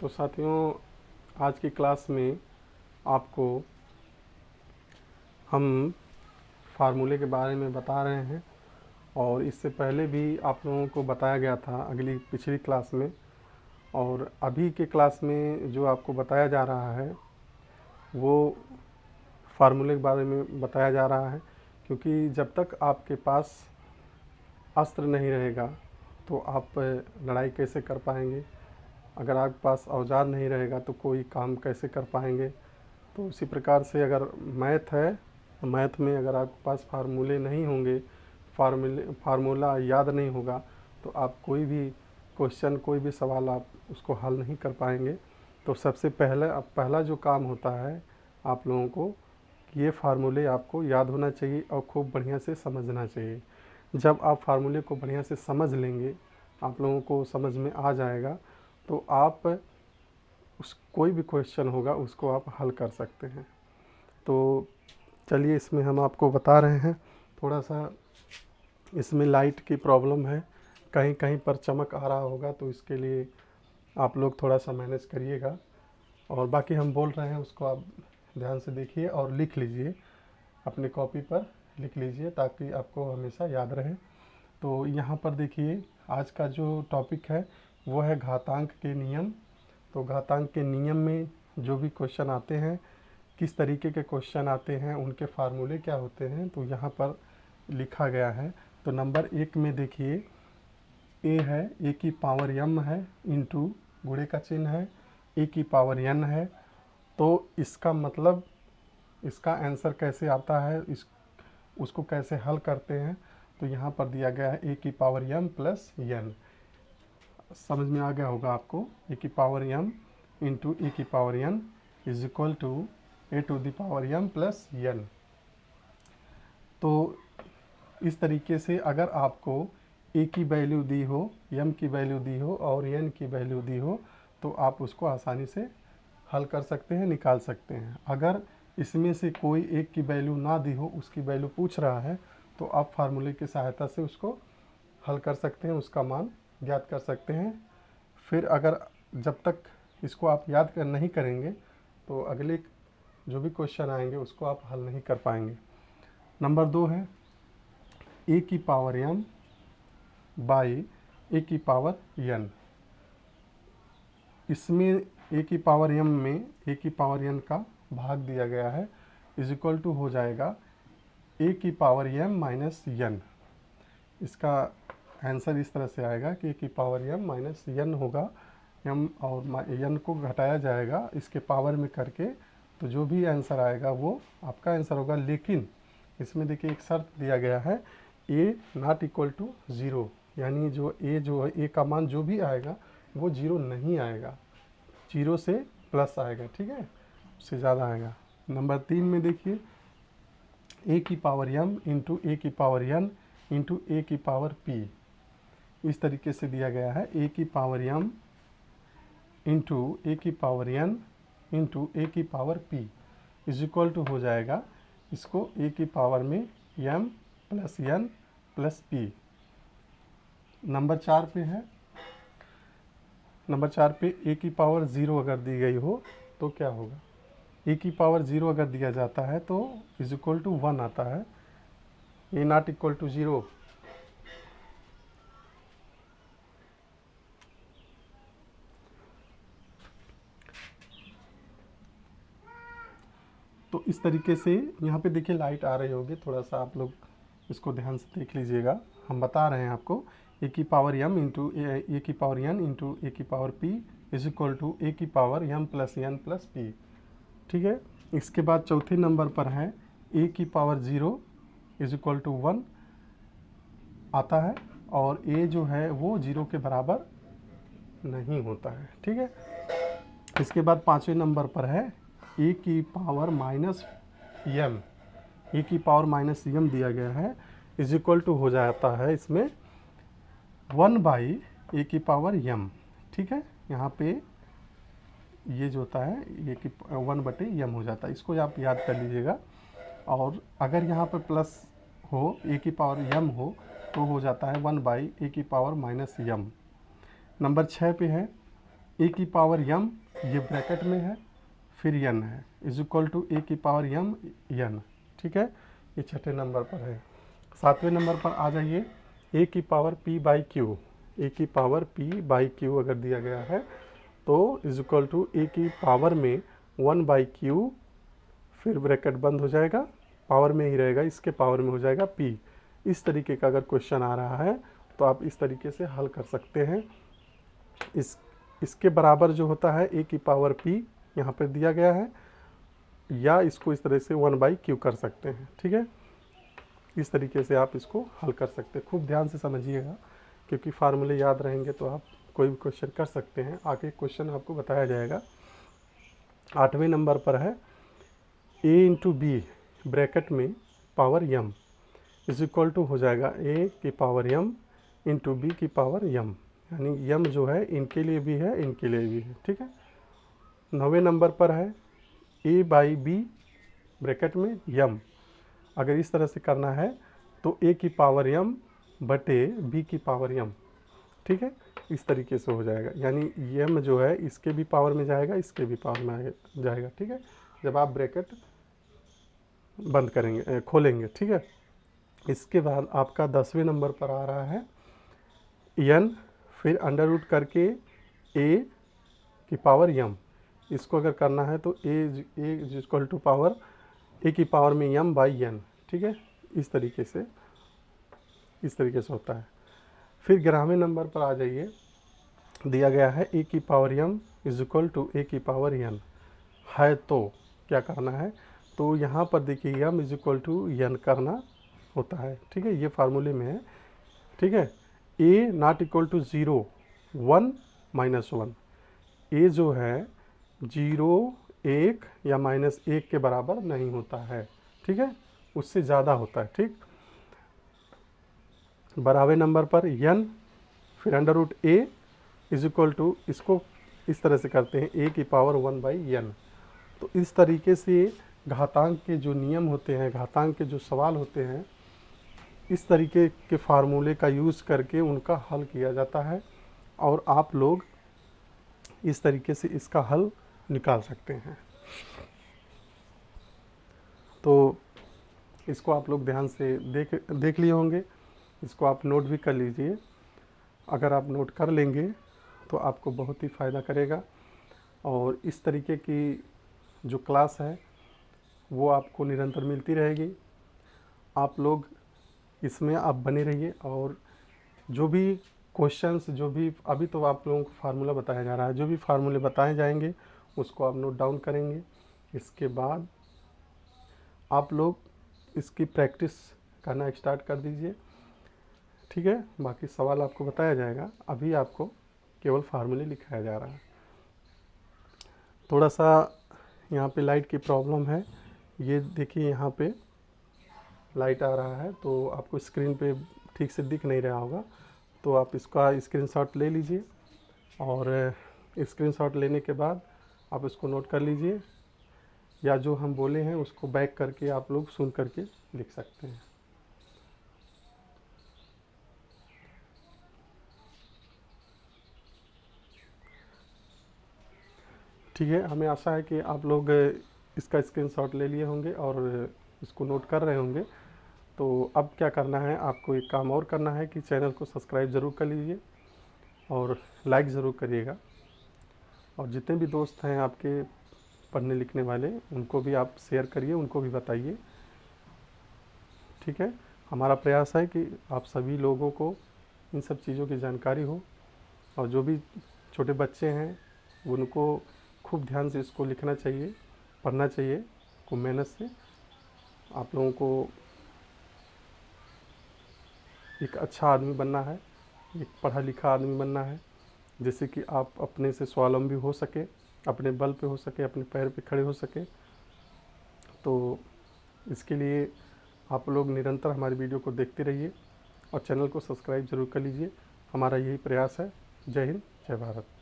तो साथियों, आज की क्लास में आपको हम फार्मूले के बारे में बता रहे हैं और इससे पहले भी आप लोगों को बताया गया था पिछली क्लास में। और अभी के क्लास में जो आपको बताया जा रहा है वो फार्मूले के बारे में बताया जा रहा है, क्योंकि जब तक आपके पास अस्त्र नहीं रहेगा तो आप लड़ाई कैसे कर पाएंगे। अगर आपके पास औजार नहीं रहेगा तो कोई काम कैसे कर पाएंगे। तो उसी प्रकार से अगर मैथ है, मैथ में अगर आपके पास फार्मूले नहीं होंगे, फार्मूला याद नहीं होगा, तो आप कोई भी क्वेश्चन, कोई भी सवाल आप उसको हल नहीं कर पाएंगे। तो सबसे पहला जो काम होता है आप लोगों को, ये फार्मूले आपको याद होना चाहिए और खूब बढ़िया से समझना चाहिए। जब आप फार्मूले को बढ़िया से समझ लेंगे, आप लोगों को समझ में आ जाएगा, तो आप कोई भी क्वेश्चन होगा उसको आप हल कर सकते हैं। तो चलिए, इसमें हम आपको बता रहे हैं। थोड़ा सा इसमें लाइट की प्रॉब्लम है, कहीं कहीं पर चमक आ रहा होगा, तो इसके लिए आप लोग थोड़ा सा मैनेज करिएगा। और बाकी हम बोल रहे हैं उसको आप ध्यान से देखिए और लिख लीजिए, अपने कॉपी पर लिख लीजिए ताकि आपको हमेशा याद रहे। तो यहाँ पर देखिए, आज का जो टॉपिक है वो है घातांक के नियम। तो घातांक के नियम में जो भी क्वेश्चन आते हैं, किस तरीके के क्वेश्चन आते हैं, उनके फार्मूले क्या होते हैं, तो यहाँ पर लिखा गया है। तो नंबर 1 में देखिए, ए है, ए की पावर m है, इंटू गुणे का चिन्ह है, ए की पावर n है। तो इसका मतलब, इसका आंसर कैसे आता है, उसको कैसे हल करते हैं। तो यहाँ पर दिया गया है ए की पावर m प्लस n। समझ में आ गया होगा आपको। ए की पावर m इंटू ए की power n is equal to A to the power m plus n। तो इस तरीके से अगर आपको ए की वैल्यू दी हो, m की वैल्यू दी हो और n की वैल्यू दी हो, तो आप उसको आसानी से हल कर सकते हैं, निकाल सकते हैं। अगर इसमें से कोई एक की वैल्यू ना दी हो, उसकी वैल्यू पूछ रहा है, तो आप फार्मूले की सहायता से उसको हल कर सकते हैं, उसका मान ज्ञात कर सकते हैं। फिर अगर जब तक इसको आप याद नहीं करेंगे तो अगले जो भी क्वेश्चन आएंगे उसको आप हल नहीं कर पाएंगे। नंबर 2 है ए की पावर m बाई ए की पावर n। इसमें ए की पावर m में ए की पावर n का भाग दिया गया है, इज इक्वल टू हो जाएगा ए की पावर m माइनस n। इसका आंसर इस तरह से आएगा कि ए की पावर m माइनस n होगा, m और n को घटाया जाएगा इसके पावर में करके, तो जो भी आंसर आएगा वो आपका आंसर होगा। लेकिन इसमें देखिए एक शर्त दिया गया है, a नॉट इक्वल टू 0, यानी जो a का मान जो भी आएगा वो 0 नहीं आएगा, 0 से प्लस आएगा, ठीक है, उससे ज़्यादा आएगा। नंबर 3 में देखिए, ए की पावर m इंटू ए की पावर n इंटू ए की पावर p। इस तरीके से दिया गया है, ए की पावर m इंटू ए की पावर n इंटू ए की power p is equal to हो जाएगा, इसको ए की पावर में m plus n plus p। Number 4 पे है, नंबर 4 पे ए की पावर 0 अगर दी गई हो तो क्या होगा। ए की पावर 0 अगर दिया जाता है तो इज इक्वल टू 1 आता है, ए नॉट इक्वल टू 0। तो इस तरीके से यहाँ पे देखिए लाइट आ रही होगी, थोड़ा सा आप लोग इसको ध्यान से देख लीजिएगा। हम बता रहे हैं आपको, ए की पावर m इंटू ए की पावर n इंटू ए की power p is equal to A की power m plus n plus p, ठीक है। इसके बाद चौथे नंबर पर है ए की पावर 0 इज इक्वल टू 1 आता है, और a जो है वो 0 के बराबर नहीं होता है, ठीक है। इसके बाद 5वें नंबर पर है ए की पावर माइनस m, ए की पावर माइनस m दिया गया है, इज इक्वल टू हो जाता है इसमें 1 बाई ए की पावर m, ठीक है। यहाँ पे ये जो होता है ए की 1 बटे m हो जाता है, इसको आप याद कर लीजिएगा। और अगर यहाँ पर प्लस हो, ए की पावर m हो, तो हो जाता है 1 बाई ए की पावर माइनस m। नंबर 6 पे है ए की पावर यम, ये ब्रैकेट में है, फिर यन है, इज इक्वल टू ए की पावर यम यन। ठीक है, ये छठे नंबर पर है। सातवें नंबर पर आ जाइए, ए की पावर पी बाई क्यू, ए की पावर पी बाई क्यू अगर दिया गया है तो इज इक्वल टू ए की पावर में 1 बाई क्यू, फिर ब्रैकेट बंद हो जाएगा, पावर में ही रहेगा, इसके पावर में हो जाएगा पी। इस तरीके का अगर क्वेश्चन आ रहा है तो आप इस तरीके से हल कर सकते हैं। इसके बराबर जो होता है ए की पावर पी यहाँ पर दिया गया है, या इसको इस तरह से 1 बाई क्यू कर सकते हैं। ठीक है, इस तरीके से आप इसको हल कर सकते हैं। खूब ध्यान से समझिएगा, क्योंकि फार्मूले याद रहेंगे तो आप कोई भी क्वेश्चन कर सकते हैं। आगे क्वेश्चन आपको बताया जाएगा। 8वें नंबर पर है a इंटू बी ब्रैकेट में power M is equal to हो जाएगा a की पावर यम इंटू बी की पावर यम, यानी यम जो है इनके लिए भी है, इनके लिए भी है। ठीक है, 9वें नंबर पर है a बाई बी ब्रैकेट में यम। अगर इस तरह से करना है तो a की पावर यम बटे b की पावर यम। ठीक है, इस तरीके से हो जाएगा, यानी यम जो है इसके भी पावर में जाएगा, इसके भी पावर में जाएगा। ठीक है, जब आप ब्रैकेट बंद करेंगे, खोलेंगे। ठीक है, इसके बाद आपका 10वें नंबर पर आ रहा है यन, फिर अंडर रूट करके a की पावर यम। इसको अगर करना है तो a equal to power a की पावर में यम बाई यन। ठीक है, इस तरीके से होता है। फिर 11वें नंबर पर आ जाइए, दिया गया है ए की power M is equal to A की पावर यन है, तो क्या करना है, तो यहाँ पर देखिए यम इज इक्वल टू यन करना होता है। ठीक है, ये फार्मूले में है। ठीक है, ए नॉट इक्वल टू 0 1 माइनस 1, ए जो है 0 1 या -1 के बराबर नहीं होता है। ठीक है, उससे ज़्यादा होता है। ठीक, 12वें नंबर पर यन, फिर under root A is equal to, इसको इस तरह से करते हैं ए की पावर 1 बाई यन। तो इस तरीके से घातांक के जो नियम होते हैं, घातांक के जो सवाल होते हैं, इस तरीके के फार्मूले का यूज़ करके उनका हल किया जाता है, और आप लोग इस तरीके से इसका हल निकाल सकते हैं। तो इसको आप लोग ध्यान से देख लिए होंगे, इसको आप नोट भी कर लीजिए। अगर आप नोट कर लेंगे तो आपको बहुत ही फ़ायदा करेगा, और इस तरीके की जो क्लास है वो आपको निरंतर मिलती रहेगी। आप लोग इसमें आप बने रहिए, और जो भी क्वेश्चंस, जो भी अभी तो आप लोगों को फार्मूला बताया जा रहा है, जो भी फार्मूले बताए जाएंगे उसको आप नोट डाउन करेंगे। इसके बाद आप लोग इसकी प्रैक्टिस करना स्टार्ट कर दीजिए। ठीक है, बाकी सवाल आपको बताया जाएगा, अभी आपको केवल फार्मूले लिखाया जा रहा है। थोड़ा सा यहाँ पे लाइट की प्रॉब्लम है, ये देखिए यहाँ पे लाइट आ रहा है तो आपको स्क्रीन पे ठीक से दिख नहीं रहा होगा, तो आप इसका स्क्रीनशॉट ले लीजिए, और स्क्रीनशॉट लेने के बाद आप इसको नोट कर लीजिए, या जो हम बोले हैं उसको बैक करके आप लोग सुन करके लिख सकते हैं। ठीक है, हमें आशा है कि आप लोग इसका स्क्रीनशॉट ले लिए होंगे और इसको नोट कर रहे होंगे। तो अब क्या करना है, आपको एक काम और करना है कि चैनल को सब्सक्राइब ज़रूर कर लीजिए और लाइक ज़रूर करिएगा, और जितने भी दोस्त हैं आपके पढ़ने लिखने वाले उनको भी आप शेयर करिए, उनको भी बताइए। ठीक है, हमारा प्रयास है कि आप सभी लोगों को इन सब चीज़ों की जानकारी हो, और जो भी छोटे बच्चे हैं उनको खूब ध्यान से इसको लिखना चाहिए, पढ़ना चाहिए खूब मेहनत से। आप लोगों को एक अच्छा आदमी बनना है, एक पढ़ा लिखा आदमी बनना है, जिससे कि आप अपने से स्वावलंबी हो सके, अपने बल पे हो सके, अपने पैर पे खड़े हो सके। तो इसके लिए आप लोग निरंतर हमारी वीडियो को देखते रहिए और चैनल को सब्सक्राइब ज़रूर कर लीजिए। हमारा यही प्रयास है। जय हिंद, जय भारत।